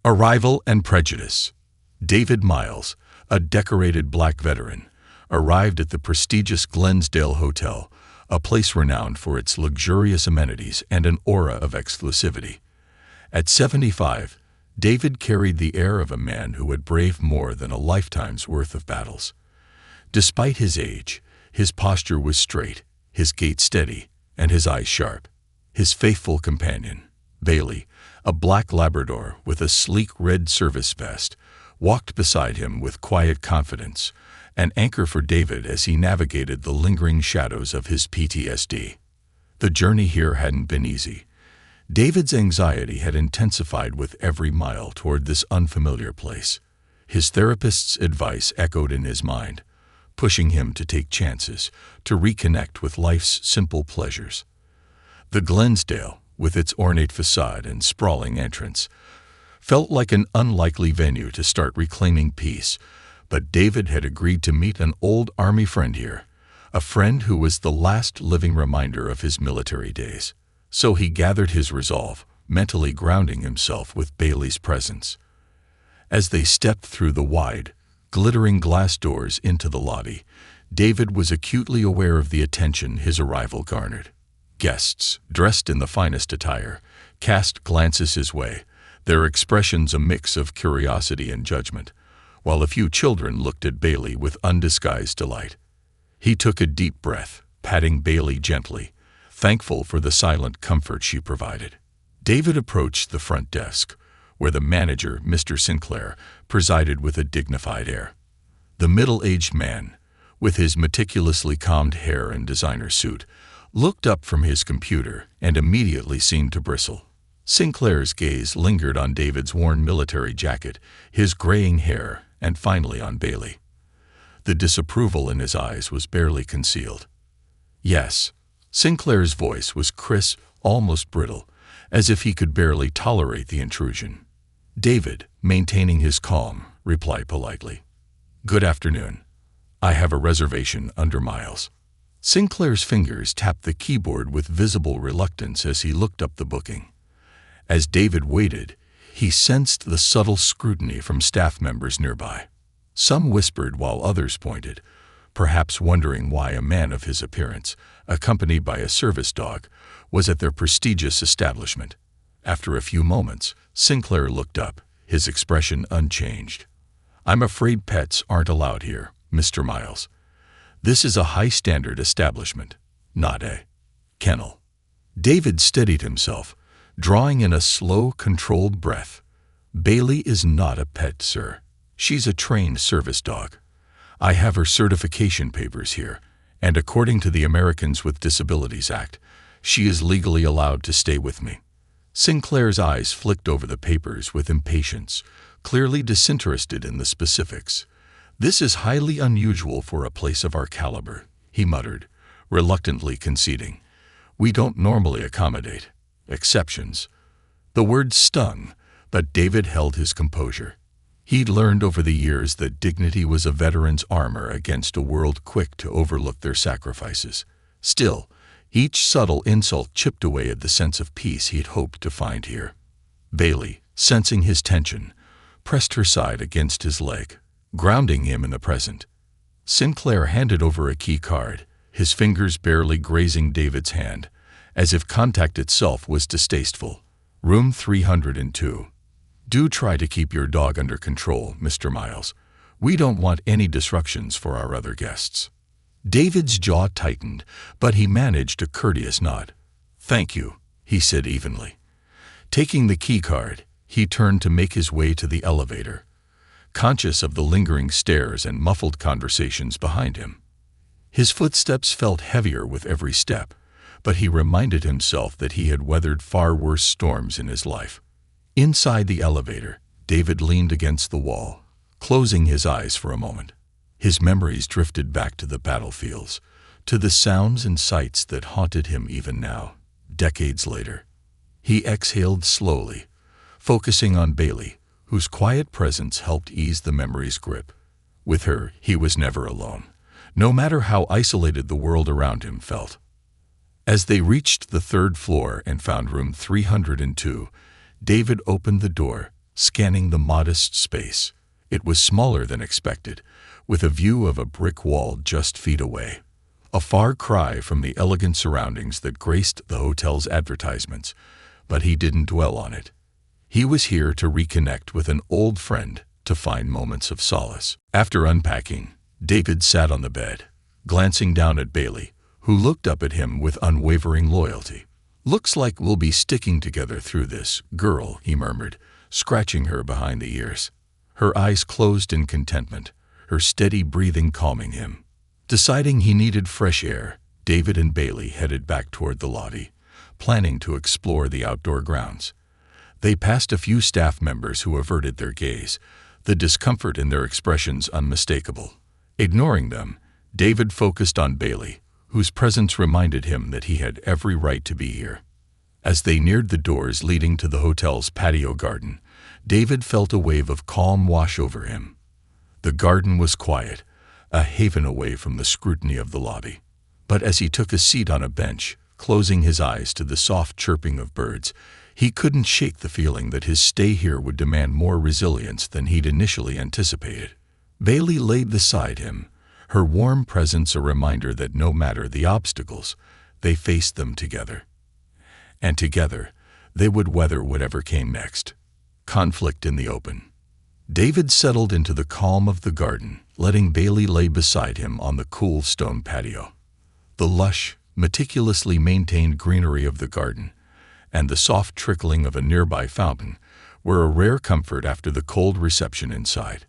Arrival and Prejudice. David Miles, a decorated black veteran, arrived at the prestigious Glensdale Hotel, a place renowned for its luxurious amenities and an aura of exclusivity. At 75, David carried the air of a man who had braved more than a lifetime's worth of battles. Despite his age, his posture was straight, his gait steady, and his eyes sharp. His faithful companion, Bailey, a black Labrador with a sleek red service vest, walked beside him with quiet confidence, an anchor for David as he navigated the lingering shadows of his PTSD. The journey here hadn't been easy. David's anxiety had intensified with every mile toward this unfamiliar place. His therapist's advice echoed in his mind, pushing him to take chances, to reconnect with life's simple pleasures. The Glensdale, with its ornate facade and sprawling entrance, felt like an unlikely venue to start reclaiming peace, but David had agreed to meet an old army friend here, a friend who was the last living reminder of his military days. So he gathered his resolve, mentally grounding himself with Bailey's presence. As they stepped through the wide, glittering glass doors into the lobby, David was acutely aware of the attention his arrival garnered. Guests, dressed in the finest attire, cast glances his way, their expressions a mix of curiosity and judgment, while a few children looked at Bailey with undisguised delight. He took a deep breath, patting Bailey gently, thankful for the silent comfort she provided. David approached the front desk, where the manager, Mr. Sinclair, presided with a dignified air. The middle-aged man, with his meticulously combed hair and designer suit, looked up from his computer and immediately seemed to bristle. Sinclair's gaze lingered on David's worn military jacket, his graying hair, and finally on Bailey. The disapproval in his eyes was barely concealed. Yes, Sinclair's voice was crisp, almost brittle, as if he could barely tolerate the intrusion. David, maintaining his calm, replied politely, "Good afternoon. I have a reservation under Miles." Sinclair's fingers tapped the keyboard with visible reluctance as he looked up the booking. As David waited, he sensed the subtle scrutiny from staff members nearby. Some whispered while others pointed, perhaps wondering why a man of his appearance, accompanied by a service dog, was at their prestigious establishment. After a few moments, Sinclair looked up, his expression unchanged. "I'm afraid pets aren't allowed here, Mr. Miles. This is a high-standard establishment, not a kennel." David steadied himself, drawing in a slow, controlled breath. "Bailey is not a pet, sir. She's a trained service dog. I have her certification papers here, and according to the Americans with Disabilities Act, she is legally allowed to stay with me." Sinclair's eyes flicked over the papers with impatience, clearly disinterested in the specifics. "This is highly unusual for a place of our caliber," he muttered, reluctantly conceding. "We don't normally accommodate exceptions." The words stung, but David held his composure. He'd learned over the years that dignity was a veteran's armor against a world quick to overlook their sacrifices. Still, each subtle insult chipped away at the sense of peace he'd hoped to find here. Bailey, sensing his tension, pressed her side against his leg, grounding him in the present. Sinclair handed over a key card, his fingers barely grazing David's hand, as if contact itself was distasteful. "Room 302. Do try to keep your dog under control, Mr. Miles. We don't want any disruptions for our other guests." David's jaw tightened, but he managed a courteous nod. "Thank you," he said evenly. Taking the key card, he turned to make his way to the elevator, conscious of the lingering stares and muffled conversations behind him. His footsteps felt heavier with every step, but he reminded himself that he had weathered far worse storms in his life. Inside the elevator, David leaned against the wall, closing his eyes for a moment. His memories drifted back to the battlefields, to the sounds and sights that haunted him even now, decades later. He exhaled slowly, focusing on Bailey, whose quiet presence helped ease the memory's grip. With her, he was never alone, no matter how isolated the world around him felt. As they reached the third floor and found room 302, David opened the door, scanning the modest space. It was smaller than expected, with a view of a brick wall just feet away. A far cry from the elegant surroundings that graced the hotel's advertisements, but he didn't dwell on it. He was here to reconnect with an old friend, to find moments of solace. After unpacking, David sat on the bed, glancing down at Bailey, who looked up at him with unwavering loyalty. "Looks like we'll be sticking together through this, girl," he murmured, scratching her behind the ears. Her eyes closed in contentment, her steady breathing calming him. Deciding he needed fresh air, David and Bailey headed back toward the lobby, planning to explore the outdoor grounds. They passed a few staff members who averted their gaze, the discomfort in their expressions unmistakable. Ignoring them, David focused on Bailey, whose presence reminded him that he had every right to be here. As they neared the doors leading to the hotel's patio garden, David felt a wave of calm wash over him. The garden was quiet, a haven away from the scrutiny of the lobby. But as he took a seat on a bench, closing his eyes to the soft chirping of birds, he couldn't shake the feeling that his stay here would demand more resilience than he'd initially anticipated. Bailey lay beside him, her warm presence a reminder that no matter the obstacles, they faced them together. And together, they would weather whatever came next. Conflict in the open. David settled into the calm of the garden, letting Bailey lay beside him on the cool stone patio. The lush, meticulously maintained greenery of the garden and the soft trickling of a nearby fountain were a rare comfort after the cold reception inside.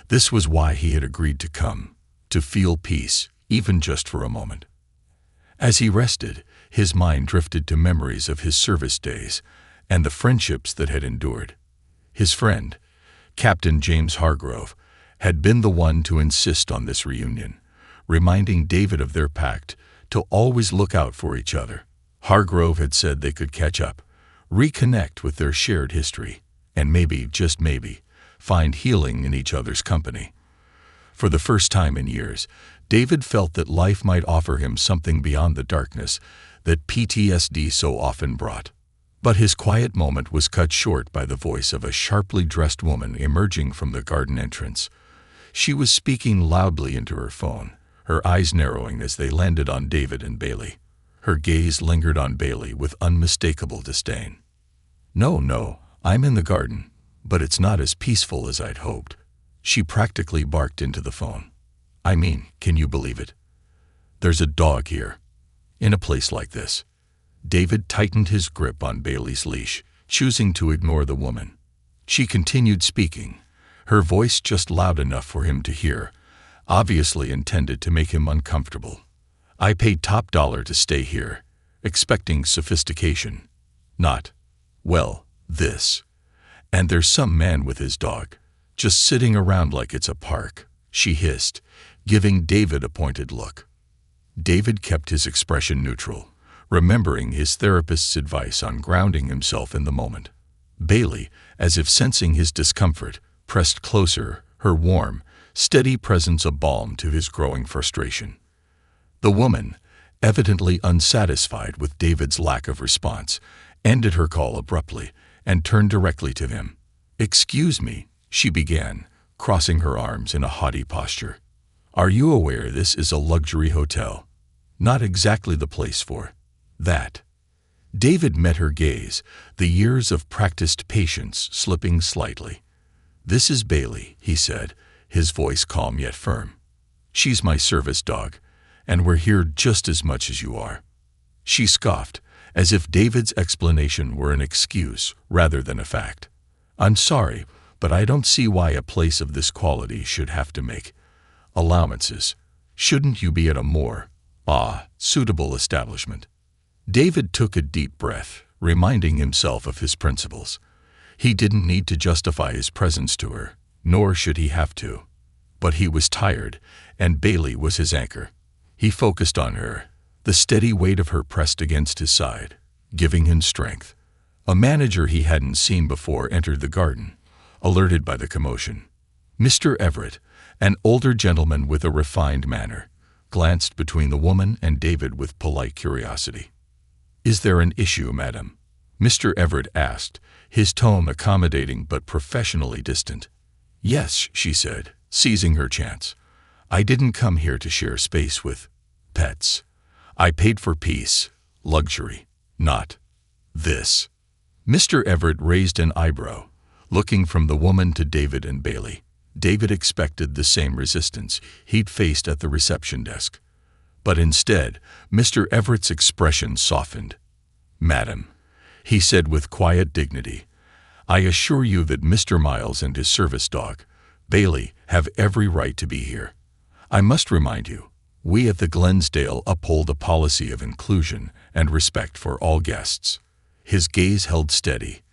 This was why he had agreed to come, to feel peace, even just for a moment. As he rested, his mind drifted to memories of his service days and the friendships that had endured. His friend, Captain James Hargrove, had been the one to insist on this reunion, reminding David of their pact to always look out for each other. Hargrove had said they could catch up, reconnect with their shared history, and maybe, just maybe, find healing in each other's company. For the first time in years, David felt that life might offer him something beyond the darkness that PTSD so often brought. But his quiet moment was cut short by the voice of a sharply dressed woman emerging from the garden entrance. She was speaking loudly into her phone, her eyes narrowing as they landed on David and Bailey. Her gaze lingered on Bailey with unmistakable disdain. No, I'm in the garden, but it's not as peaceful as I'd hoped." She practically barked into the phone. "I mean, can you believe it? There's a dog here. In a place like this." David tightened his grip on Bailey's leash, choosing to ignore the woman. She continued speaking, her voice just loud enough for him to hear, obviously intended to make him uncomfortable. "I paid top dollar to stay here, expecting sophistication. Not, well, this. And there's some man with his dog, just sitting around like it's a park," she hissed, giving David a pointed look. David kept his expression neutral, remembering his therapist's advice on grounding himself in the moment. Bailey, as if sensing his discomfort, pressed closer, her warm, steady presence a balm to his growing frustration. The woman, evidently unsatisfied with David's lack of response, ended her call abruptly and turned directly to him. "Excuse me," she began, crossing her arms in a haughty posture. "Are you aware this is a luxury hotel? Not exactly the place for that." David met her gaze, the years of practiced patience slipping slightly. "This is Bailey," he said, his voice calm yet firm. "She's my service dog, and we're here just as much as you are." She scoffed, as if David's explanation were an excuse rather than a fact. "I'm sorry, but I don't see why a place of this quality should have to make allowances. Shouldn't you be at a more, suitable establishment?" David took a deep breath, reminding himself of his principles. He didn't need to justify his presence to her, nor should he have to. But he was tired, and Bailey was his anchor. He focused on her, the steady weight of her pressed against his side, giving him strength. A manager he hadn't seen before entered the garden, alerted by the commotion. Mr. Everett, an older gentleman with a refined manner, glanced between the woman and David with polite curiosity. "Is there an issue, madam?" Mr. Everett asked, his tone accommodating but professionally distant. "Yes," she said, seizing her chance. "I didn't come here to share space with pets. I paid for peace, luxury, not this." Mr. Everett raised an eyebrow, looking from the woman to David and Bailey. David expected the same resistance he'd faced at the reception desk. But instead, Mr. Everett's expression softened. "Madam," he said with quiet dignity, "I assure you that Mr. Miles and his service dog, Bailey, have every right to be here. I must remind you, we at the Glensdale uphold a policy of inclusion and respect for all guests." His gaze held steady,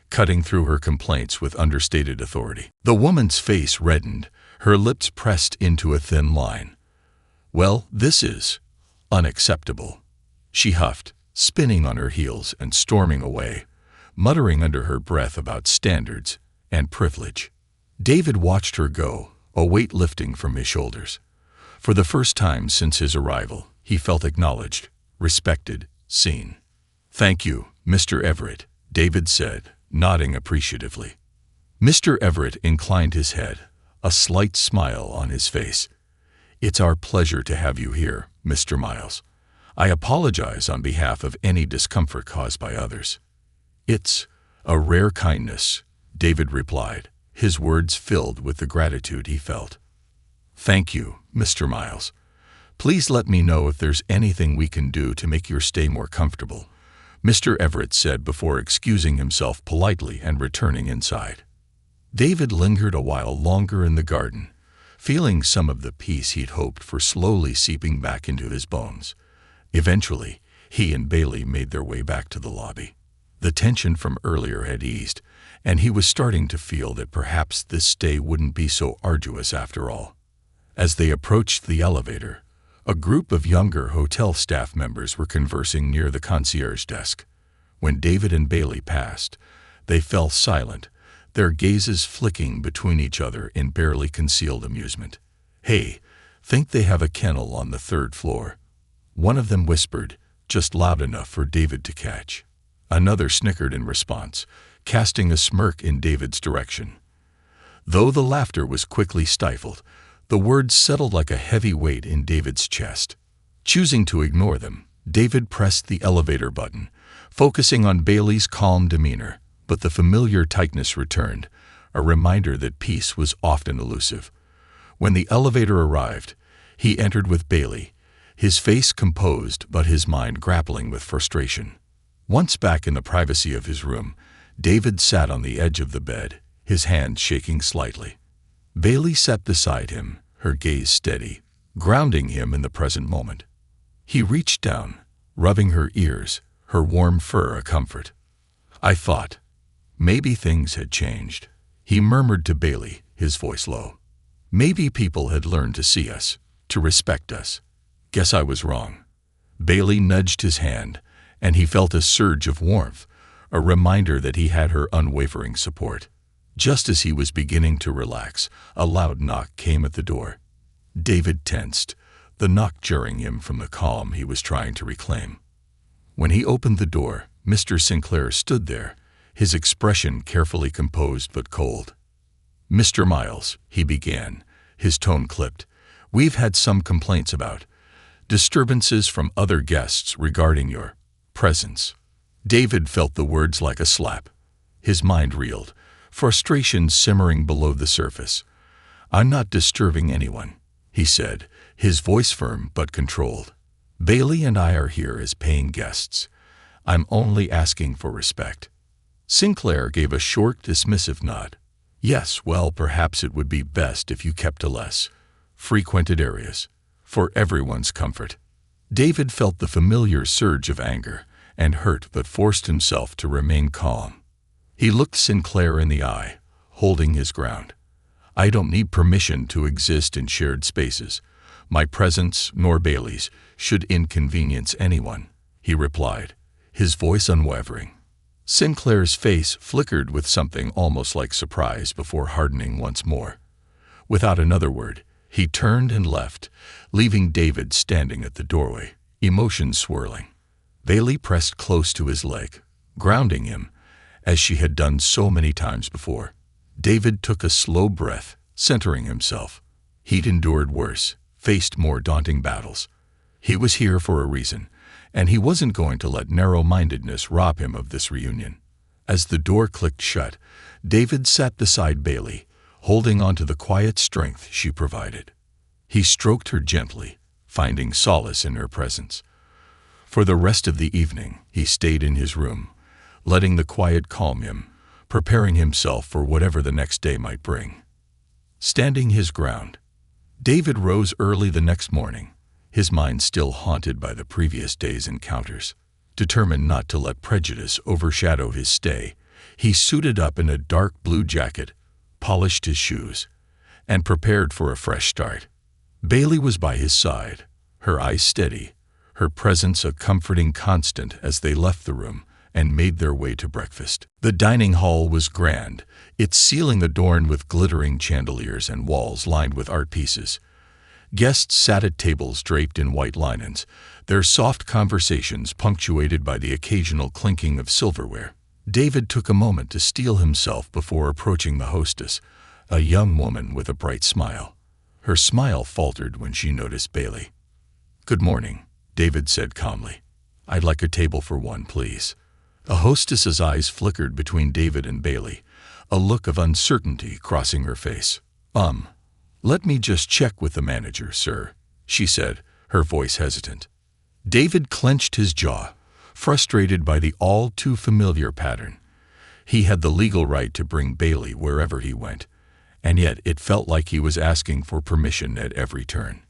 cutting through her complaints with understated authority. The woman's face reddened, her lips pressed into a thin line. "Well, this is unacceptable," she huffed, spinning on her heels and storming away, muttering under her breath about standards and privilege. David watched her go, a weight lifting from his shoulders. For the first time since his arrival, he felt acknowledged, respected, seen. "Thank you, Mr. Everett," David said, nodding appreciatively. Mr. Everett inclined his head, a slight smile on his face. "It's our pleasure to have you here, Mr. Miles. I apologize on behalf of any discomfort caused by others." "It's a rare kindness," David replied, his words filled with the gratitude he felt. "Thank you, Mr. Miles. Please let me know if there's anything we can do to make your stay more comfortable," Mr. Everett said before excusing himself politely and returning inside. David lingered a while longer in the garden, feeling some of the peace he'd hoped for slowly seeping back into his bones. Eventually, he and Bailey made their way back to the lobby. The tension from earlier had eased, and he was starting to feel that perhaps this stay wouldn't be so arduous after all. As they approached the elevator, a group of younger hotel staff members were conversing near the concierge desk. When David and Bailey passed, they fell silent, their gazes flicking between each other in barely concealed amusement. "Hey, think they have a kennel on the 3rd floor?" one of them whispered, just loud enough for David to catch. Another snickered in response, casting a smirk in David's direction. Though the laughter was quickly stifled, the words settled like a heavy weight in David's chest. Choosing to ignore them, David pressed the elevator button, focusing on Bailey's calm demeanor, but the familiar tightness returned, a reminder that peace was often elusive. When the elevator arrived, he entered with Bailey, his face composed but his mind grappling with frustration. Once back in the privacy of his room, David sat on the edge of the bed, his hands shaking slightly. Bailey sat beside him, her gaze steady, grounding him in the present moment. He reached down, rubbing her ears, her warm fur a comfort. "I thought maybe things had changed," he murmured to Bailey, his voice low. "Maybe people had learned to see us, to respect us. Guess I was wrong." Bailey nudged his hand, and he felt a surge of warmth, a reminder that he had her unwavering support. Just as he was beginning to relax, a loud knock came at the door. David tensed, the knock jarring him from the calm he was trying to reclaim. When he opened the door, Mr. Sinclair stood there, his expression carefully composed but cold. "Mr. Miles," he began, his tone clipped, "we've had some complaints about disturbances from other guests regarding your presence." David felt the words like a slap. His mind reeled, frustration simmering below the surface. "I'm not disturbing anyone," he said, his voice firm but controlled. "Bailey and I are here as paying guests. I'm only asking for respect." Sinclair gave a short, dismissive nod. "Yes, well, perhaps it would be best if you kept to less frequented areas, for everyone's comfort." David felt the familiar surge of anger and hurt but forced himself to remain calm. He looked Sinclair in the eye, holding his ground. "I don't need permission to exist in shared spaces. My presence, nor Bailey's, should inconvenience anyone," he replied, his voice unwavering. Sinclair's face flickered with something almost like surprise before hardening once more. Without another word, he turned and left, leaving David standing at the doorway, emotions swirling. Bailey pressed close to his leg, grounding him, as she had done so many times before. David took a slow breath, centering himself. He'd endured worse, faced more daunting battles. He was here for a reason, and he wasn't going to let narrow-mindedness rob him of this reunion. As the door clicked shut, David sat beside Bailey, holding on to the quiet strength she provided. He stroked her gently, finding solace in her presence. For the rest of the evening, he stayed in his room, letting the quiet calm him, preparing himself for whatever the next day might bring. Standing his ground, David rose early the next morning, his mind still haunted by the previous day's encounters. Determined not to let prejudice overshadow his stay, he suited up in a dark blue jacket, polished his shoes, and prepared for a fresh start. Bailey was by his side, her eyes steady, her presence a comforting constant as they left the room and made their way to breakfast. The dining hall was grand, its ceiling adorned with glittering chandeliers and walls lined with art pieces. Guests sat at tables draped in white linens, their soft conversations punctuated by the occasional clinking of silverware. David took a moment to steel himself before approaching the hostess, a young woman with a bright smile. Her smile faltered when she noticed Bailey. "Good morning," David said calmly. "I'd like a table for one, please." The hostess's eyes flickered between David and Bailey, a look of uncertainty crossing her face. Let me just check with the manager, sir," she said, her voice hesitant. David clenched his jaw, frustrated by the all-too-familiar pattern. He had the legal right to bring Bailey wherever he went, and yet it felt like he was asking for permission at every turn.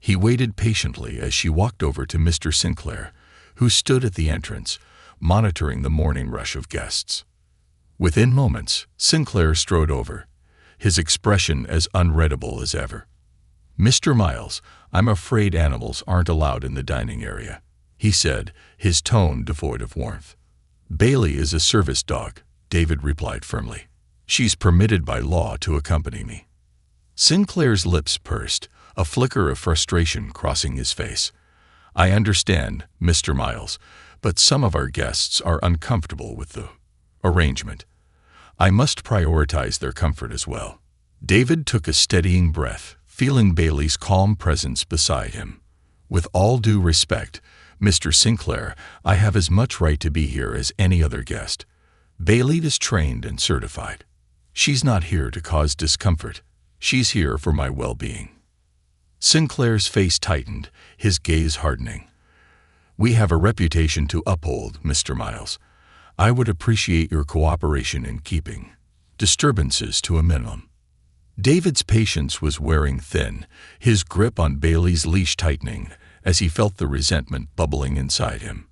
He waited patiently as she walked over to Mr. Sinclair, who stood at the entrance, monitoring the morning rush of guests. Within moments, Sinclair strode over, his expression as unreadable as ever. "Mr. Miles, I'm afraid animals aren't allowed in the dining area," he said, his tone devoid of warmth. "Bailey is a service dog," David replied firmly. "She's permitted by law to accompany me." Sinclair's lips pursed, a flicker of frustration crossing his face. "I understand, Mr. Miles, but some of our guests are uncomfortable with the arrangement. I must prioritize their comfort as well." David took a steadying breath, feeling Bailey's calm presence beside him. "With all due respect, Mr. Sinclair, I have as much right to be here as any other guest. Bailey is trained and certified. She's not here to cause discomfort. She's here for my well-being." Sinclair's face tightened, his gaze hardening. "We have a reputation to uphold, Mr. Miles. I would appreciate your cooperation in keeping disturbances to a minimum." David's patience was wearing thin, his grip on Bailey's leash tightening as he felt the resentment bubbling inside him.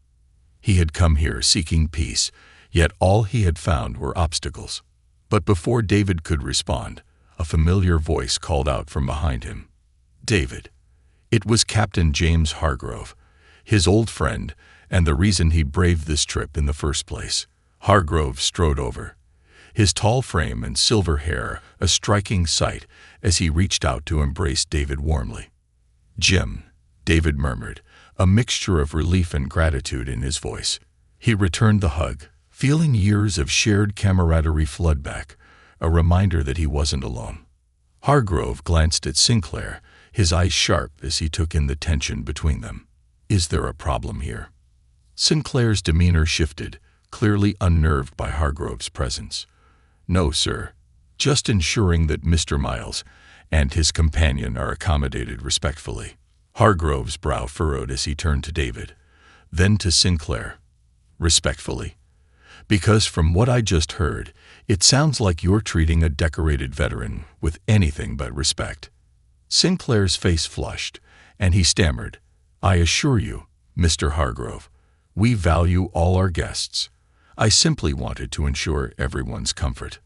He had come here seeking peace, yet all he had found were obstacles. But before David could respond, a familiar voice called out from behind him. "David." It was Captain James Hargrove, his old friend, and the reason he braved this trip in the first place. Hargrove strode over, his tall frame and silver hair a striking sight as he reached out to embrace David warmly. "Jim," David murmured, a mixture of relief and gratitude in his voice. He returned the hug, feeling years of shared camaraderie flood back, a reminder that he wasn't alone. Hargrove glanced at Sinclair, his eyes sharp as he took in the tension between them. "Is there a problem here?" Sinclair's demeanor shifted, clearly unnerved by Hargrove's presence. "No, sir. Just ensuring that Mr. Miles and his companion are accommodated respectfully." Hargrove's brow furrowed as he turned to David, then to Sinclair. "Respectfully? Because from what I just heard, it sounds like you're treating a decorated veteran with anything but respect." Sinclair's face flushed, and he stammered, "I assure you, Mr. Hargrove, we value all our guests. I simply wanted to ensure everyone's comfort."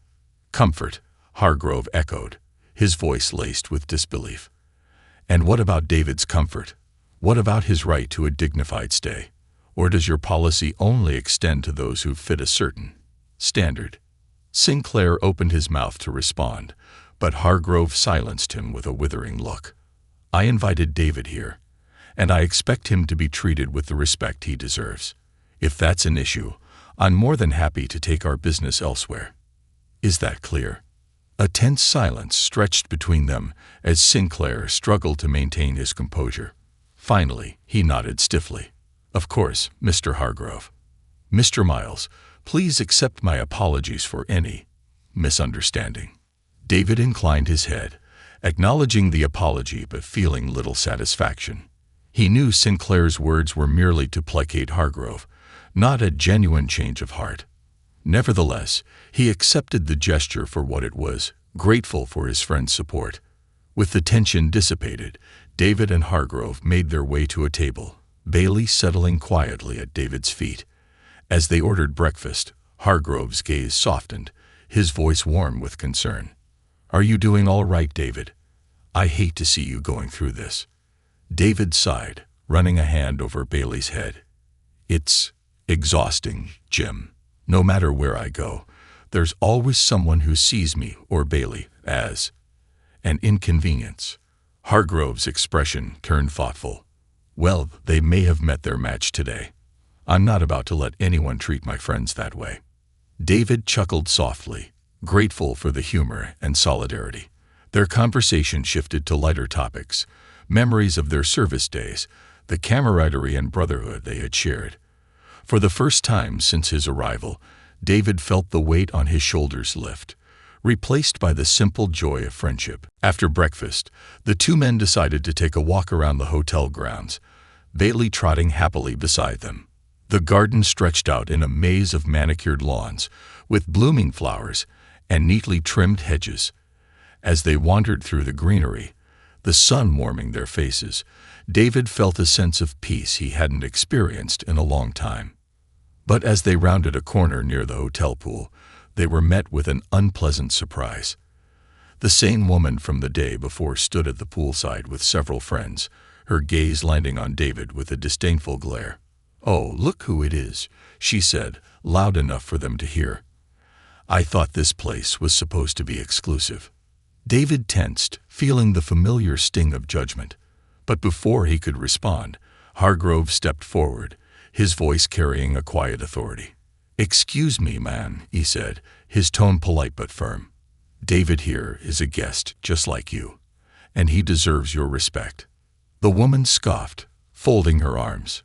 "Comfort," Hargrove echoed, his voice laced with disbelief. "And what about David's comfort? What about his right to a dignified stay? Or does your policy only extend to those who fit a certain standard?" Sinclair opened his mouth to respond, but Hargrove silenced him with a withering look. "I invited David here, and I expect him to be treated with the respect he deserves. If that's an issue, I'm more than happy to take our business elsewhere. Is that clear?" A tense silence stretched between them as Sinclair struggled to maintain his composure. Finally, he nodded stiffly. "Of course, Mr. Hargrove. Mr. Miles, please accept my apologies for any misunderstanding." David inclined his head, acknowledging the apology but feeling little satisfaction. He knew Sinclair's words were merely to placate Hargrove, not a genuine change of heart. Nevertheless, he accepted the gesture for what it was, grateful for his friend's support. With the tension dissipated, David and Hargrove made their way to a table, Bailey settling quietly at David's feet. As they ordered breakfast, Hargrove's gaze softened, his voice warm with concern. "Are you doing all right, David? I hate to see you going through this." David sighed, running a hand over Bailey's head. "It's exhausting, Jim. No matter where I go, there's always someone who sees me or Bailey as an inconvenience." Hargrove's expression turned thoughtful. "Well, they may have met their match today. I'm not about to let anyone treat my friends that way." David chuckled softly, grateful for the humor and solidarity. Their conversation shifted to lighter topics, memories of their service days, the camaraderie and brotherhood they had shared. For the first time since his arrival, David felt the weight on his shoulders lift, replaced by the simple joy of friendship. After breakfast, the two men decided to take a walk around the hotel grounds, Bailey trotting happily beside them. The garden stretched out in a maze of manicured lawns, with blooming flowers and neatly trimmed hedges. As they wandered through the greenery, the sun warming their faces, David felt a sense of peace he hadn't experienced in a long time. But as they rounded a corner near the hotel pool, they were met with an unpleasant surprise. The same woman from the day before stood at the poolside with several friends, her gaze landing on David with a disdainful glare. "Oh, look who it is," she said, loud enough for them to hear. "I thought this place was supposed to be exclusive." David tensed, feeling the familiar sting of judgment. But before he could respond, Hargrove stepped forward, his voice carrying a quiet authority. "Excuse me, man," he said, his tone polite but firm. "David here is a guest just like you, and he deserves your respect." The woman scoffed, folding her arms.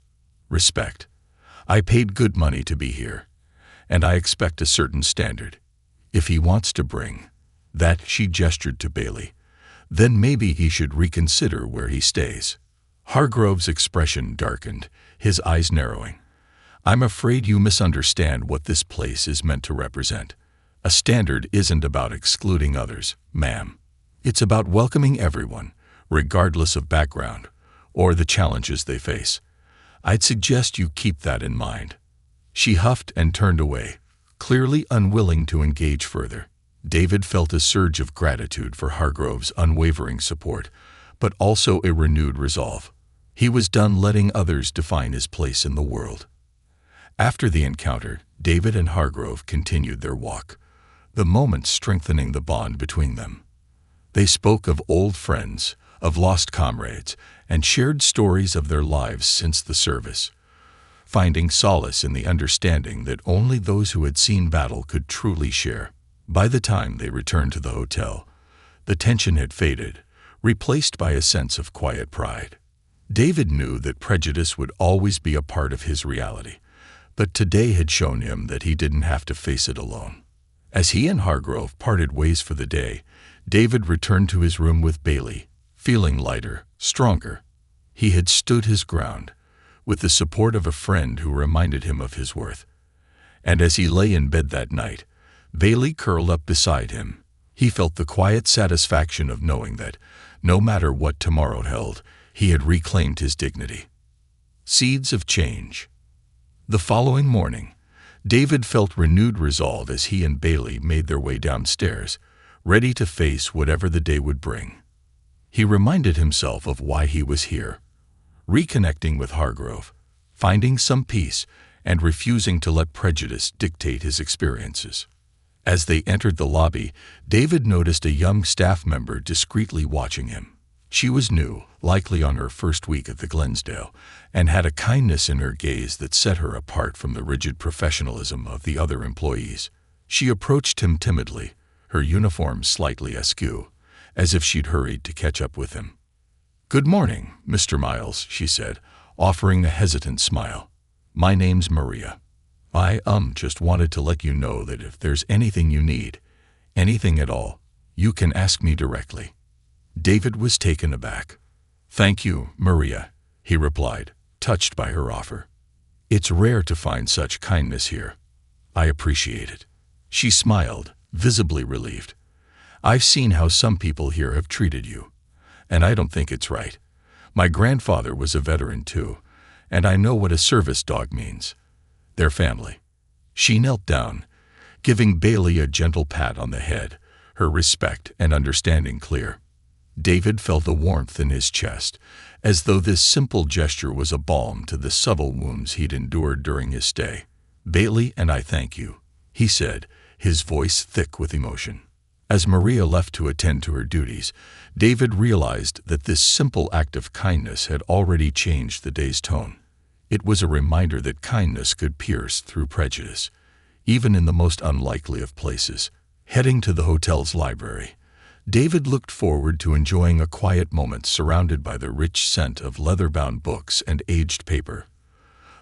"Respect? I paid good money to be here, and I expect a certain standard. If he wants to bring that," she gestured to Bailey, "then maybe he should reconsider where he stays." Hargrove's expression darkened, his eyes narrowing. "I'm afraid you misunderstand what this place is meant to represent. A standard isn't about excluding others, ma'am. It's about welcoming everyone, regardless of background or the challenges they face. I'd suggest you keep that in mind." She huffed and turned away, clearly unwilling to engage further. David felt a surge of gratitude for Hargrove's unwavering support, but also a renewed resolve. He was done letting others define his place in the world. After the encounter, David and Hargrove continued their walk, the moments strengthening the bond between them. They spoke of old friends, of lost comrades, and shared stories of their lives since the service, finding solace in the understanding that only those who had seen battle could truly share. By the time they returned to the hotel, the tension had faded, replaced by a sense of quiet pride. David knew that prejudice would always be a part of his reality, but today had shown him that he didn't have to face it alone. As he and Hargrove parted ways for the day, David returned to his room with Bailey, feeling lighter, stronger. He had stood his ground, with the support of a friend who reminded him of his worth. And as he lay in bed that night, Bailey curled up beside him. He felt the quiet satisfaction of knowing that, no matter what tomorrow held, he had reclaimed his dignity. Seeds of change. The following morning, David felt renewed resolve as he and Bailey made their way downstairs, ready to face whatever the day would bring. He reminded himself of why he was here, reconnecting with Hargrove, finding some peace, and refusing to let prejudice dictate his experiences. As they entered the lobby, David noticed a young staff member discreetly watching him. She was new, likely on her first week at the Glensdale, and had a kindness in her gaze that set her apart from the rigid professionalism of the other employees. She approached him timidly, her uniform slightly askew, as if she'd hurried to catch up with him. "Good morning, Mr. Miles," she said, offering a hesitant smile. "My name's Maria. I just wanted to let you know that if there's anything you need, anything at all, you can ask me directly." David was taken aback. "Thank you, Maria," he replied, touched by her offer. "It's rare to find such kindness here. I appreciate it." She smiled, visibly relieved. "I've seen how some people here have treated you, and I don't think it's right. My grandfather was a veteran too, and I know what a service dog means. Their family." She knelt down, giving Bailey a gentle pat on the head, her respect and understanding clear. David felt a warmth in his chest, as though this simple gesture was a balm to the subtle wounds he'd endured during his stay. "Bailey and I thank you," he said, his voice thick with emotion. As Maria left to attend to her duties, David realized that this simple act of kindness had already changed the day's tone. It was a reminder that kindness could pierce through prejudice, even in the most unlikely of places. Heading to the hotel's library, David looked forward to enjoying a quiet moment surrounded by the rich scent of leather-bound books and aged paper.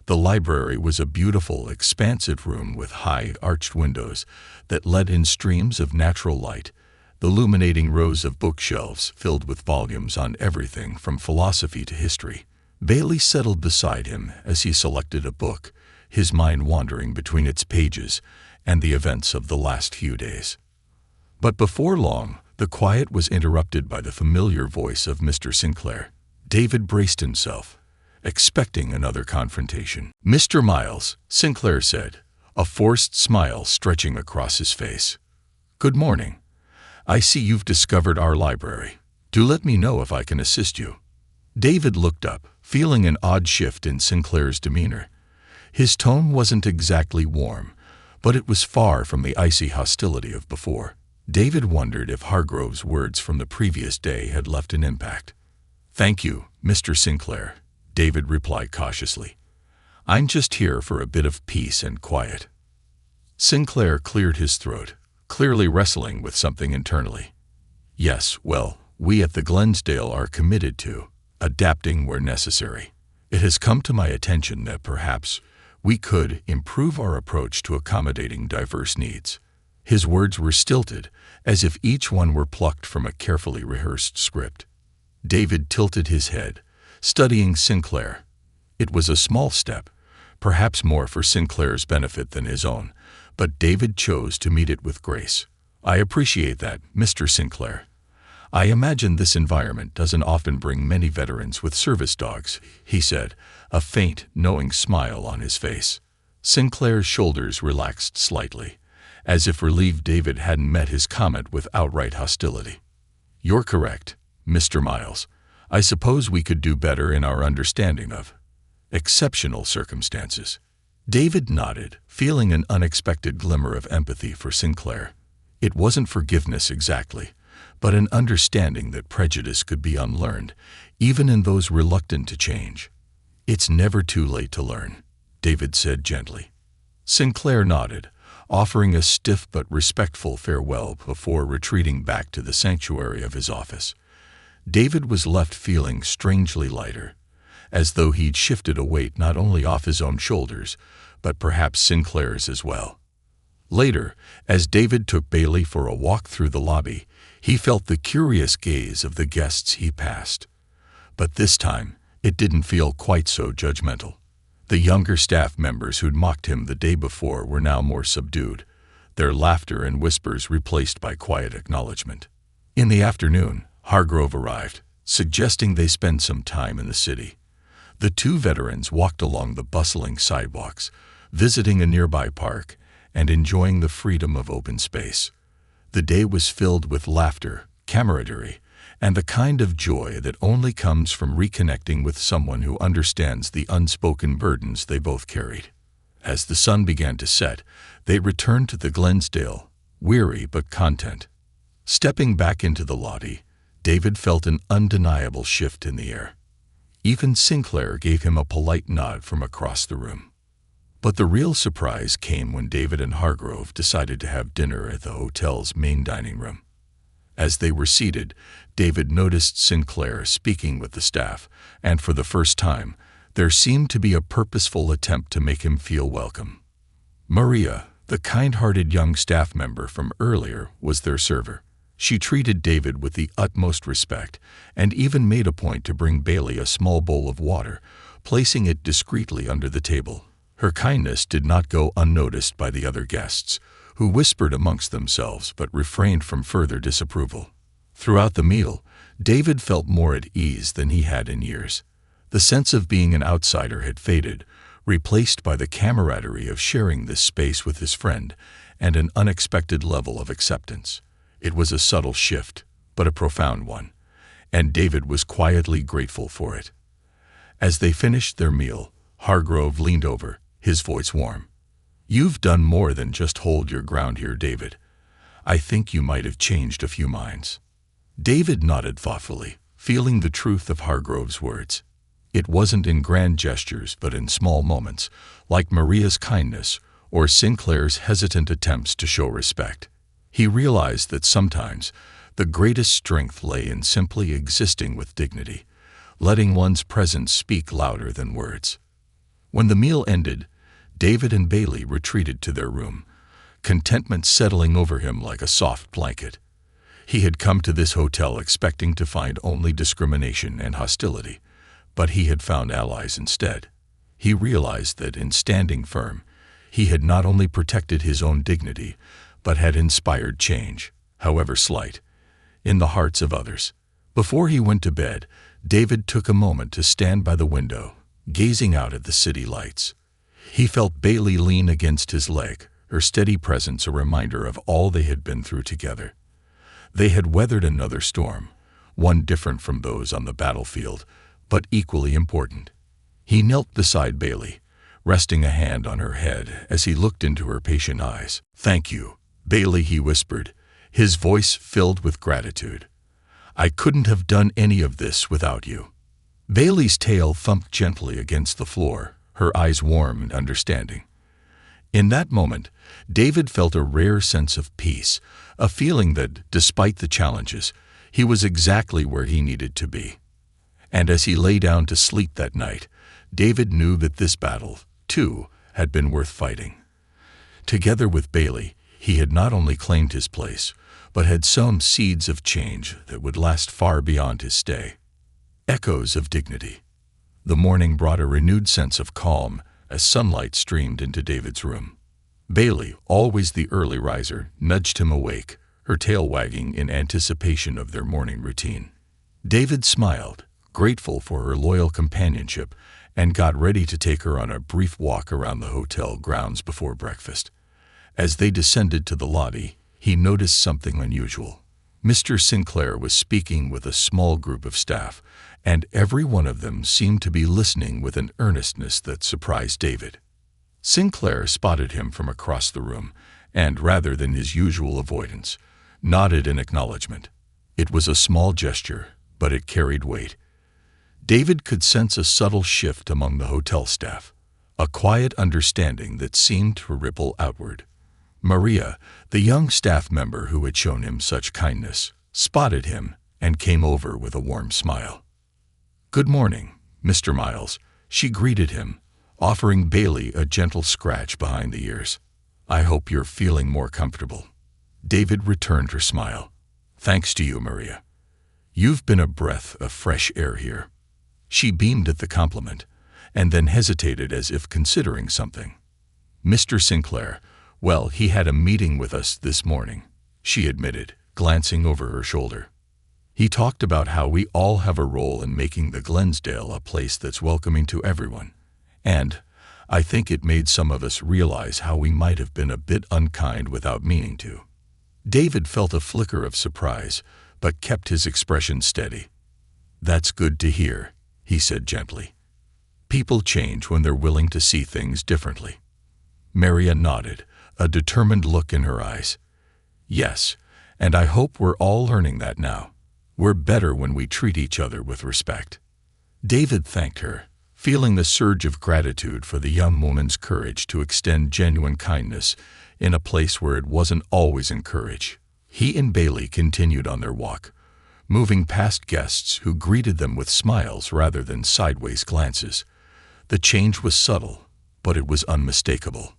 The library was a beautiful, expansive room with high, arched windows that let in streams of natural light, illuminating rows of bookshelves filled with volumes on everything from philosophy to history. Bailey settled beside him as he selected a book, his mind wandering between its pages and the events of the last few days. But before long, the quiet was interrupted by the familiar voice of Mr. Sinclair. David braced himself, expecting another confrontation. "Mr. Miles," Sinclair said, a forced smile stretching across his face. "Good morning. I see you've discovered our library. Do let me know if I can assist you." David looked up, feeling an odd shift in Sinclair's demeanor. His tone wasn't exactly warm, but it was far from the icy hostility of before. David wondered if Hargrove's words from the previous day had left an impact. "Thank you, Mr. Sinclair," David replied cautiously. "I'm just here for a bit of peace and quiet." Sinclair cleared his throat, clearly wrestling with something internally. "Yes, well, we at the Glensdale are committed to adapting where necessary. It has come to my attention that perhaps we could improve our approach to accommodating diverse needs." His words were stilted, as if each one were plucked from a carefully rehearsed script. David tilted his head, studying Sinclair. It was a small step, perhaps more for Sinclair's benefit than his own, but David chose to meet it with grace. "I appreciate that, Mr. Sinclair. I imagine this environment doesn't often bring many veterans with service dogs," he said, a faint, knowing smile on his face. Sinclair's shoulders relaxed slightly, as if relieved David hadn't met his comment with outright hostility. "You're correct, Mr. Miles. I suppose we could do better in our understanding of exceptional circumstances." David nodded, feeling an unexpected glimmer of empathy for Sinclair. It wasn't forgiveness exactly, but an understanding that prejudice could be unlearned, even in those reluctant to change. "It's never too late to learn," David said gently. Sinclair nodded, offering a stiff but respectful farewell before retreating back to the sanctuary of his office. David was left feeling strangely lighter, as though he'd shifted a weight not only off his own shoulders, but perhaps Sinclair's as well. Later, as David took Bailey for a walk through the lobby, he felt the curious gaze of the guests he passed. But this time, it didn't feel quite so judgmental. The younger staff members who'd mocked him the day before were now more subdued, their laughter and whispers replaced by quiet acknowledgement. In the afternoon, Hargrove arrived, suggesting they spend some time in the city. The two veterans walked along the bustling sidewalks, visiting a nearby park and enjoying the freedom of open space. The day was filled with laughter, camaraderie, and the kind of joy that only comes from reconnecting with someone who understands the unspoken burdens they both carried. As the sun began to set, they returned to the Glensdale, weary but content. Stepping back into the lobby, David felt an undeniable shift in the air. Even Sinclair gave him a polite nod from across the room. But the real surprise came when David and Hargrove decided to have dinner at the hotel's main dining room. As they were seated, David noticed Sinclair speaking with the staff, and for the first time, there seemed to be a purposeful attempt to make him feel welcome. Maria, the kind-hearted young staff member from earlier, was their server. She treated David with the utmost respect and even made a point to bring Bailey a small bowl of water, placing it discreetly under the table. Her kindness did not go unnoticed by the other guests, who whispered amongst themselves but refrained from further disapproval. Throughout the meal, David felt more at ease than he had in years. The sense of being an outsider had faded, replaced by the camaraderie of sharing this space with his friend and an unexpected level of acceptance. It was a subtle shift, but a profound one, and David was quietly grateful for it. As they finished their meal, Hargrove leaned over, his voice warm. "You've done more than just hold your ground here, David. I think you might have changed a few minds." David nodded thoughtfully, feeling the truth of Hargrove's words. It wasn't in grand gestures but in small moments, like Maria's kindness or Sinclair's hesitant attempts to show respect. He realized that sometimes the greatest strength lay in simply existing with dignity, letting one's presence speak louder than words. When the meal ended, David and Bailey retreated to their room, contentment settling over him like a soft blanket. He had come to this hotel expecting to find only discrimination and hostility, but he had found allies instead. He realized that in standing firm, he had not only protected his own dignity, but had inspired change, however slight, in the hearts of others. Before he went to bed, David took a moment to stand by the window, gazing out at the city lights. He felt Bailey lean against his leg, her steady presence a reminder of all they had been through together. They had weathered another storm, one different from those on the battlefield, but equally important. He knelt beside Bailey, resting a hand on her head as he looked into her patient eyes. "Thank you, Bailey," he whispered, his voice filled with gratitude. "I couldn't have done any of this without you." Bailey's tail thumped gently against the floor, her eyes warm and understanding. In that moment, David felt a rare sense of peace, a feeling that, despite the challenges, he was exactly where he needed to be. And as he lay down to sleep that night, David knew that this battle, too, had been worth fighting. Together with Bailey, he had not only claimed his place, but had sown seeds of change that would last far beyond his stay. Echoes of dignity. The morning brought a renewed sense of calm as sunlight streamed into David's room. Bailey, always the early riser, nudged him awake, her tail wagging in anticipation of their morning routine. David smiled, grateful for her loyal companionship, and got ready to take her on a brief walk around the hotel grounds before breakfast. As they descended to the lobby, he noticed something unusual. Mr. Sinclair was speaking with a small group of staff, and every one of them seemed to be listening with an earnestness that surprised David. Sinclair spotted him from across the room, and rather than his usual avoidance, nodded in acknowledgement. It was a small gesture, but it carried weight. David could sense a subtle shift among the hotel staff, a quiet understanding that seemed to ripple outward. Maria, the young staff member who had shown him such kindness, spotted him and came over with a warm smile. "Good morning, Mr. Miles," she greeted him, offering Bailey a gentle scratch behind the ears. "I hope you're feeling more comfortable." David returned her smile. "Thanks to you, Maria. You've been a breath of fresh air here." She beamed at the compliment, and then hesitated as if considering something. "Mr. Sinclair, well, he had a meeting with us this morning," she admitted, glancing over her shoulder. "He talked about how we all have a role in making the Glensdale a place that's welcoming to everyone. And I think it made some of us realize how we might have been a bit unkind without meaning to." David felt a flicker of surprise, but kept his expression steady. "That's good to hear," he said gently. "People change when they're willing to see things differently." Maria nodded, a determined look in her eyes. "Yes, and I hope we're all learning that now. We're better when we treat each other with respect." David thanked her, feeling the surge of gratitude for the young woman's courage to extend genuine kindness in a place where it wasn't always encouraged. He and Bailey continued on their walk, moving past guests who greeted them with smiles rather than sideways glances. The change was subtle, but it was unmistakable.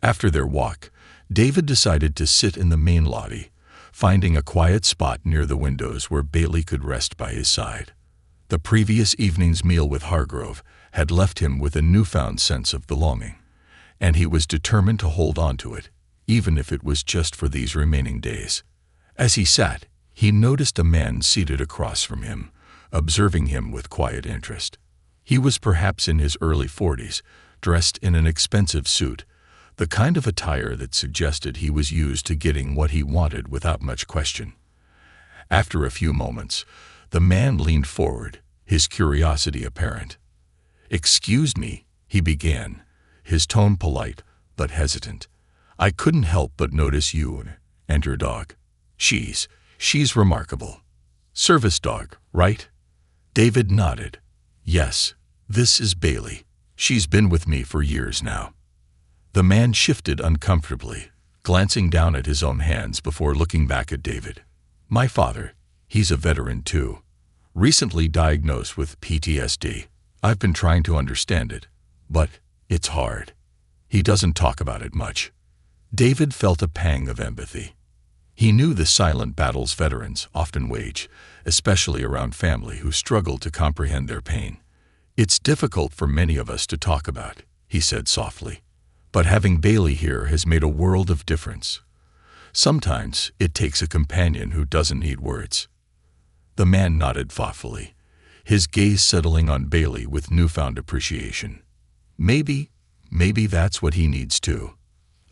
After their walk, David decided to sit in the main lobby, finding a quiet spot near the windows where Bailey could rest by his side. The previous evening's meal with Hargrove had left him with a newfound sense of belonging, and he was determined to hold on to it, even if it was just for these remaining days. As he sat, he noticed a man seated across from him, observing him with quiet interest. He was perhaps in his early 40s, dressed in an expensive suit, the kind of attire that suggested he was used to getting what he wanted without much question. After a few moments, the man leaned forward, his curiosity apparent. "Excuse me," he began, his tone polite but hesitant. "I couldn't help but notice you and your dog. She's remarkable. Service dog, right?" David nodded. "Yes, this is Bailey. She's been with me for years now." The man shifted uncomfortably, glancing down at his own hands before looking back at David. "My father, he's a veteran too. Recently diagnosed with PTSD. I've been trying to understand it, but it's hard. He doesn't talk about it much." David felt a pang of empathy. He knew the silent battles veterans often wage, especially around family who struggle to comprehend their pain. "It's difficult for many of us to talk about," he said softly, "but having Bailey here has made a world of difference. Sometimes it takes a companion who doesn't need words." The man nodded thoughtfully, his gaze settling on Bailey with newfound appreciation. Maybe that's what he needs too.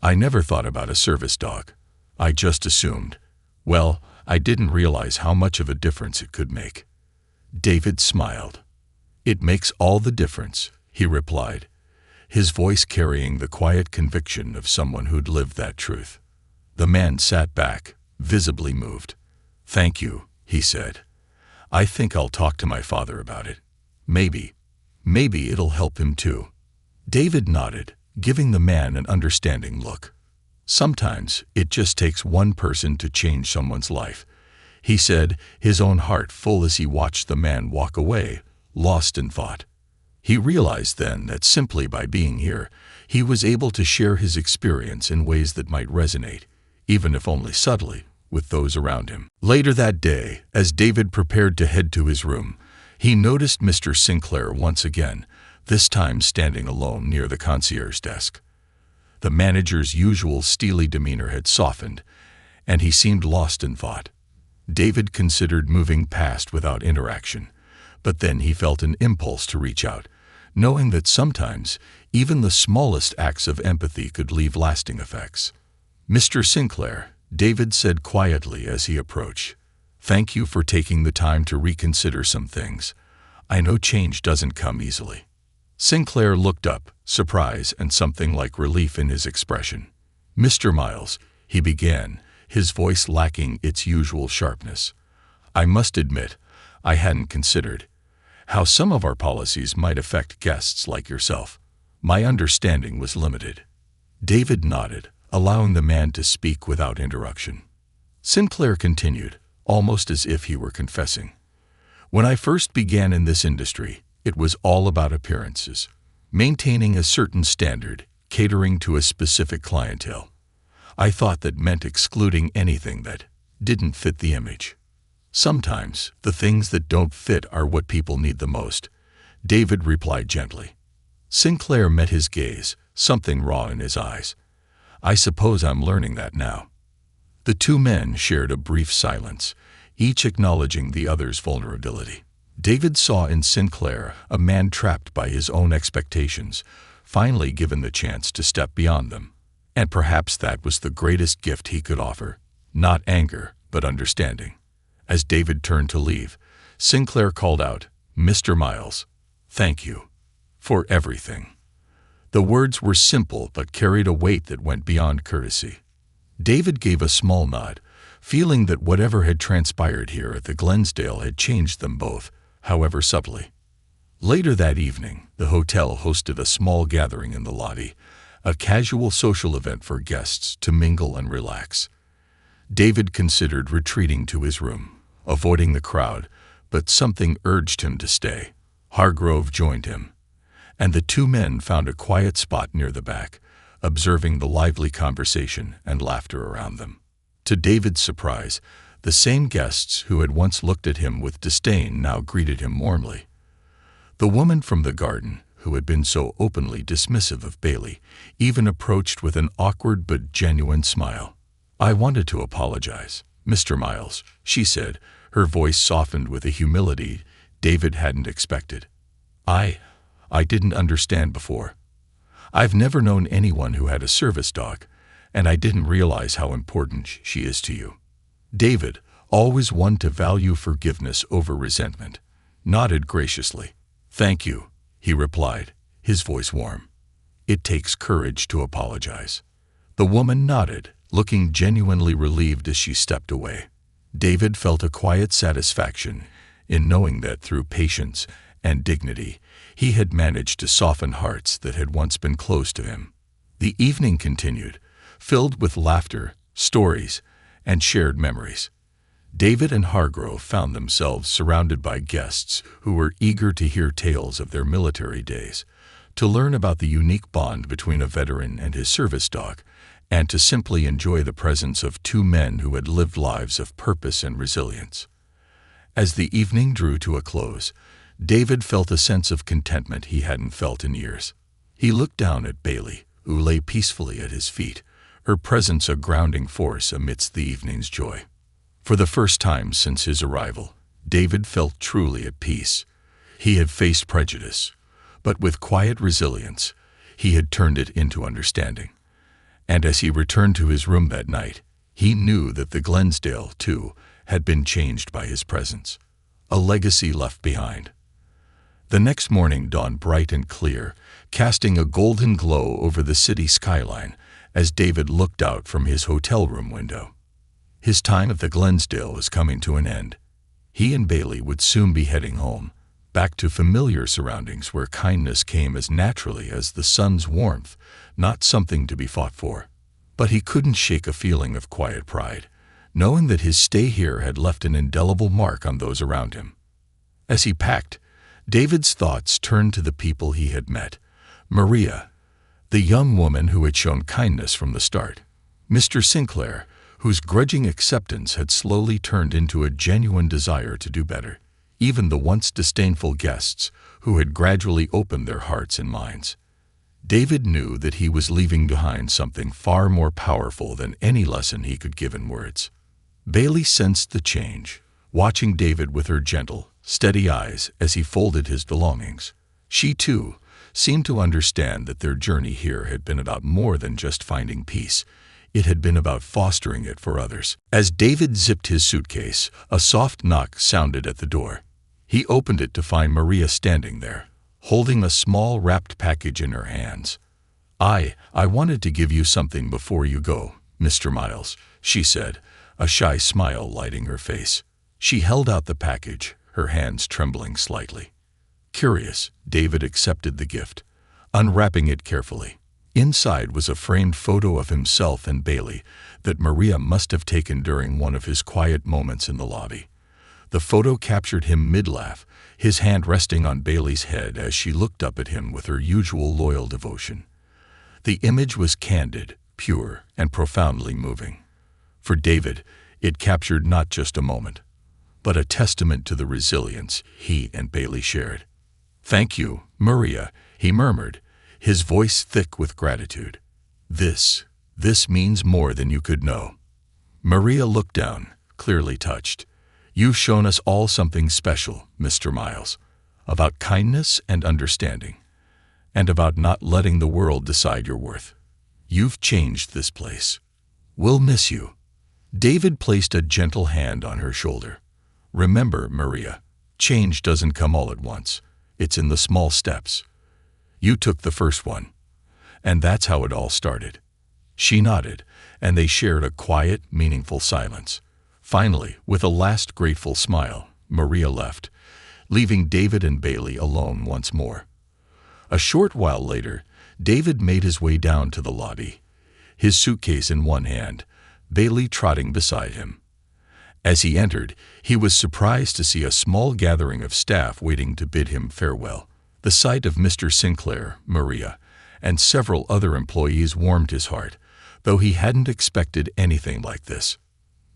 "I never thought about a service dog. I just assumed. Well, I didn't realize how much of a difference it could make." David smiled. "It makes all the difference," he replied, his voice carrying the quiet conviction of someone who'd lived that truth. The man sat back, visibly moved. "Thank you," he said. "I think I'll talk to my father about it. Maybe it'll help him too." David nodded, giving the man an understanding look. "Sometimes it just takes one person to change someone's life," he said, his own heart full as he watched the man walk away, lost in thought. He realized then that simply by being here, he was able to share his experience in ways that might resonate, even if only subtly, with those around him. Later that day, as David prepared to head to his room, he noticed Mr. Sinclair once again, this time standing alone near the concierge desk. The manager's usual steely demeanor had softened, and he seemed lost in thought. David considered moving past without interaction, but then he felt an impulse to reach out, knowing that sometimes even the smallest acts of empathy could leave lasting effects. "Mr. Sinclair," David said quietly as he approached, "thank you for taking the time to reconsider some things. I know change doesn't come easily." Sinclair looked up, surprise and something like relief in his expression. "Mr. Miles," he began, his voice lacking its usual sharpness, "I must admit, I hadn't considered how some of our policies might affect guests like yourself. My understanding was limited." David nodded, allowing the man to speak without interruption. Sinclair continued, almost as if he were confessing. "When I first began in this industry, it was all about appearances, maintaining a certain standard, catering to a specific clientele. I thought that meant excluding anything that didn't fit the image. Sometimes the things that don't fit are what people need the most," David replied gently. Sinclair met his gaze, something raw in his eyes. "I suppose I'm learning that now." The two men shared a brief silence, each acknowledging the other's vulnerability. David saw in Sinclair a man trapped by his own expectations, finally given the chance to step beyond them. And perhaps that was the greatest gift he could offer, not anger, but understanding. As David turned to leave, Sinclair called out, "Mr. Miles, thank you for everything." The words were simple but carried a weight that went beyond courtesy. David gave a small nod, feeling that whatever had transpired here at the Glensdale had changed them both, however subtly. Later that evening, the hotel hosted a small gathering in the lobby, a casual social event for guests to mingle and relax. David considered retreating to his room, avoiding the crowd, but something urged him to stay. Hargrove joined him, and the two men found a quiet spot near the back, observing the lively conversation and laughter around them. To David's surprise, the same guests who had once looked at him with disdain now greeted him warmly. The woman from the garden, who had been so openly dismissive of Bailey, even approached with an awkward but genuine smile. "I wanted to apologize, Mr. Miles," she said, her voice softened with a humility David hadn't expected. I didn't understand before. I've never known anyone who had a service dog, and I didn't realize how important she is to you." David, always one to value forgiveness over resentment, nodded graciously. "Thank you," he replied, his voice warm. "It takes courage to apologize." The woman nodded, looking genuinely relieved as she stepped away. David felt a quiet satisfaction in knowing that through patience and dignity, he had managed to soften hearts that had once been close to him. The evening continued, filled with laughter, stories, and shared memories. David and Hargrove found themselves surrounded by guests who were eager to hear tales of their military days, to learn about the unique bond between a veteran and his service dog, and to simply enjoy the presence of two men who had lived lives of purpose and resilience. As the evening drew to a close, David felt a sense of contentment he hadn't felt in years. He looked down at Bailey, who lay peacefully at his feet, her presence a grounding force amidst the evening's joy. For the first time since his arrival, David felt truly at peace. He had faced prejudice, but with quiet resilience, he had turned it into understanding. And as he returned to his room that night, he knew that the Glensdale, too, had been changed by his presence, a legacy left behind. The next morning dawned bright and clear, casting a golden glow over the city skyline as David looked out from his hotel room window. His time at the Glensdale was coming to an end. He and Bailey would soon be heading home, back to familiar surroundings where kindness came as naturally as the sun's warmth, not something to be fought for. But he couldn't shake a feeling of quiet pride, knowing that his stay here had left an indelible mark on those around him. As he packed, David's thoughts turned to the people he had met. Maria, the young woman who had shown kindness from the start. Mr. Sinclair, whose grudging acceptance had slowly turned into a genuine desire to do better. Even the once disdainful guests, who had gradually opened their hearts and minds. David knew that he was leaving behind something far more powerful than any lesson he could give in words. Bailey sensed the change, watching David with her gentle, steady eyes as he folded his belongings. She, too, seemed to understand that their journey here had been about more than just finding peace. It had been about fostering it for others. As David zipped his suitcase, a soft knock sounded at the door. He opened it to find Maria standing there, holding a small wrapped package in her hands. I wanted to give you something before you go, Mr. Miles," she said, a shy smile lighting her face. She held out the package, her hands trembling slightly. Curious, David accepted the gift, unwrapping it carefully. Inside was a framed photo of himself and Bailey that Maria must have taken during one of his quiet moments in the lobby. The photo captured him mid-laugh, his hand resting on Bailey's head as she looked up at him with her usual loyal devotion. The image was candid, pure, and profoundly moving. For David, it captured not just a moment, but a testament to the resilience he and Bailey shared. "Thank you, Maria," he murmured, his voice thick with gratitude. This means more than you could know." Maria looked down, clearly touched. "You've shown us all something special, Mr. Miles, about kindness and understanding, and about not letting the world decide your worth. You've changed this place. We'll miss you." David placed a gentle hand on her shoulder. "Remember, Maria, change doesn't come all at once. It's in the small steps. You took the first one, and that's how it all started." She nodded, and they shared a quiet, meaningful silence. Finally, with a last grateful smile, Maria left, leaving David and Bailey alone once more. A short while later, David made his way down to the lobby, his suitcase in one hand, Bailey trotting beside him. As he entered, he was surprised to see a small gathering of staff waiting to bid him farewell. The sight of Mr. Sinclair, Maria, and several other employees warmed his heart, though he hadn't expected anything like this.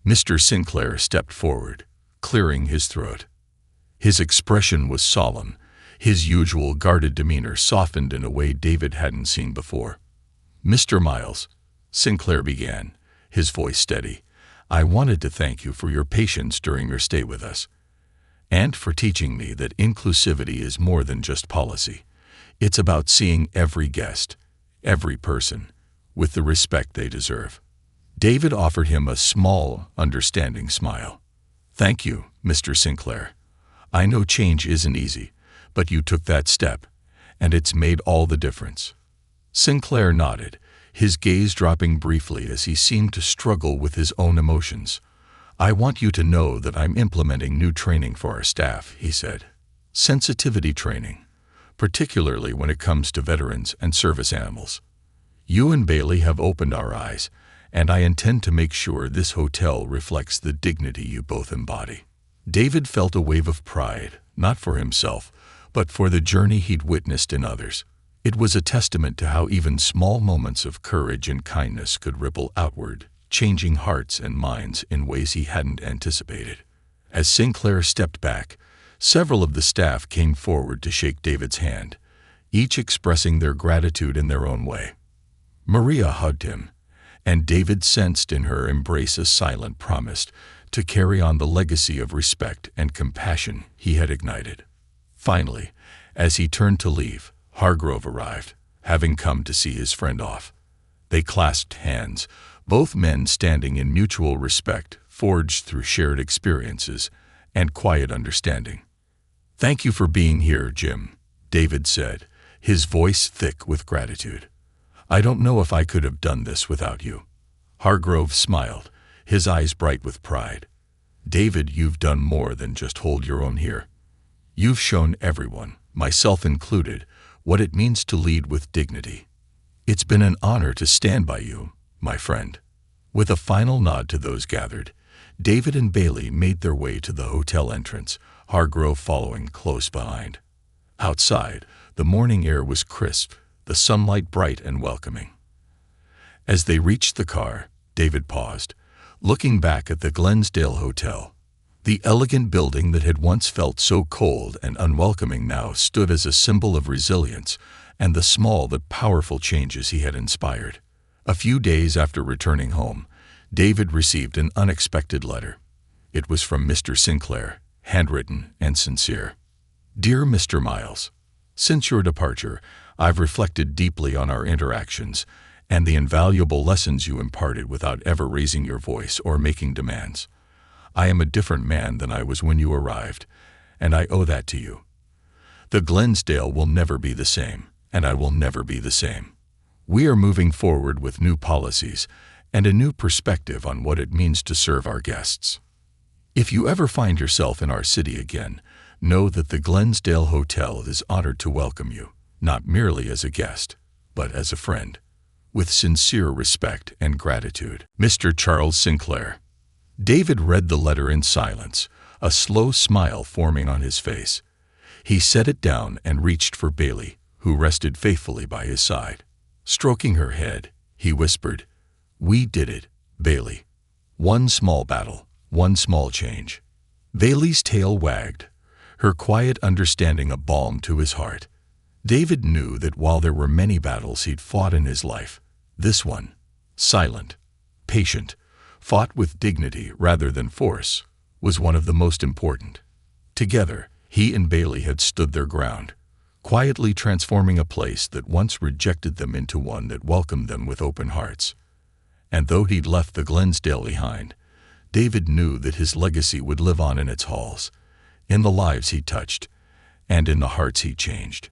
Mr. Sinclair stepped forward, clearing his throat. His expression was solemn, his usual guarded demeanor softened in a way David hadn't seen before. "Mr. Miles," Sinclair began, his voice steady, "I wanted to thank you for your patience during your stay with us, and for teaching me that inclusivity is more than just policy. It's about seeing every guest, every person, with the respect they deserve." David offered him a small, understanding smile. "Thank you, Mr. Sinclair. I know change isn't easy, but you took that step, and it's made all the difference." Sinclair nodded, his gaze dropping briefly as he seemed to struggle with his own emotions. "I want you to know that I'm implementing new training for our staff," he said. "Sensitivity training, particularly when it comes to veterans and service animals. You and Bailey have opened our eyes, and I intend to make sure this hotel reflects the dignity you both embody." David felt a wave of pride, not for himself, but for the journey he'd witnessed in others. It was a testament to how even small moments of courage and kindness could ripple outward, changing hearts and minds in ways he hadn't anticipated. As Sinclair stepped back, several of the staff came forward to shake David's hand, each expressing their gratitude in their own way. Maria hugged him, and David sensed in her embrace a silent promise to carry on the legacy of respect and compassion he had ignited. Finally, as he turned to leave, Hargrove arrived, having come to see his friend off. They clasped hands, both men standing in mutual respect, forged through shared experiences and quiet understanding. "Thank you for being here, Jim," David said, his voice thick with gratitude. "I don't know if I could have done this without you." Hargrove smiled, his eyes bright with pride. "David, you've done more than just hold your own here. You've shown everyone, myself included, what it means to lead with dignity. It's been an honor to stand by you, my friend." With a final nod to those gathered, David and Bailey made their way to the hotel entrance, Hargrove following close behind. Outside, the morning air was crisp, the sunlight bright and welcoming. As they reached the car, David paused, looking back at the Glensdale Hotel. The elegant building that had once felt so cold and unwelcoming now stood as a symbol of resilience and the small but powerful changes he had inspired. A few days after returning home, David received an unexpected letter. It was from Mr. Sinclair, handwritten and sincere. "Dear Mr. Miles, since your departure, I've reflected deeply on our interactions and the invaluable lessons you imparted without ever raising your voice or making demands. I am a different man than I was when you arrived, and I owe that to you. The Glensdale will never be the same, and I will never be the same. We are moving forward with new policies and a new perspective on what it means to serve our guests. If you ever find yourself in our city again, know that the Glensdale Hotel is honored to welcome you, not merely as a guest, but as a friend. With sincere respect and gratitude, Mr. Charles Sinclair." David read the letter in silence, a slow smile forming on his face. He set it down and reached for Bailey, who rested faithfully by his side. Stroking her head, he whispered, "We did it, Bailey. One small battle, one small change." Bailey's tail wagged, her quiet understanding a balm to his heart. David knew that while there were many battles he'd fought in his life, this one, silent, patient, fought with dignity rather than force, was one of the most important. Together, he and Bailey had stood their ground, quietly transforming a place that once rejected them into one that welcomed them with open hearts. And though he'd left the Glensdale behind, David knew that his legacy would live on in its halls, in the lives he touched, and in the hearts he changed.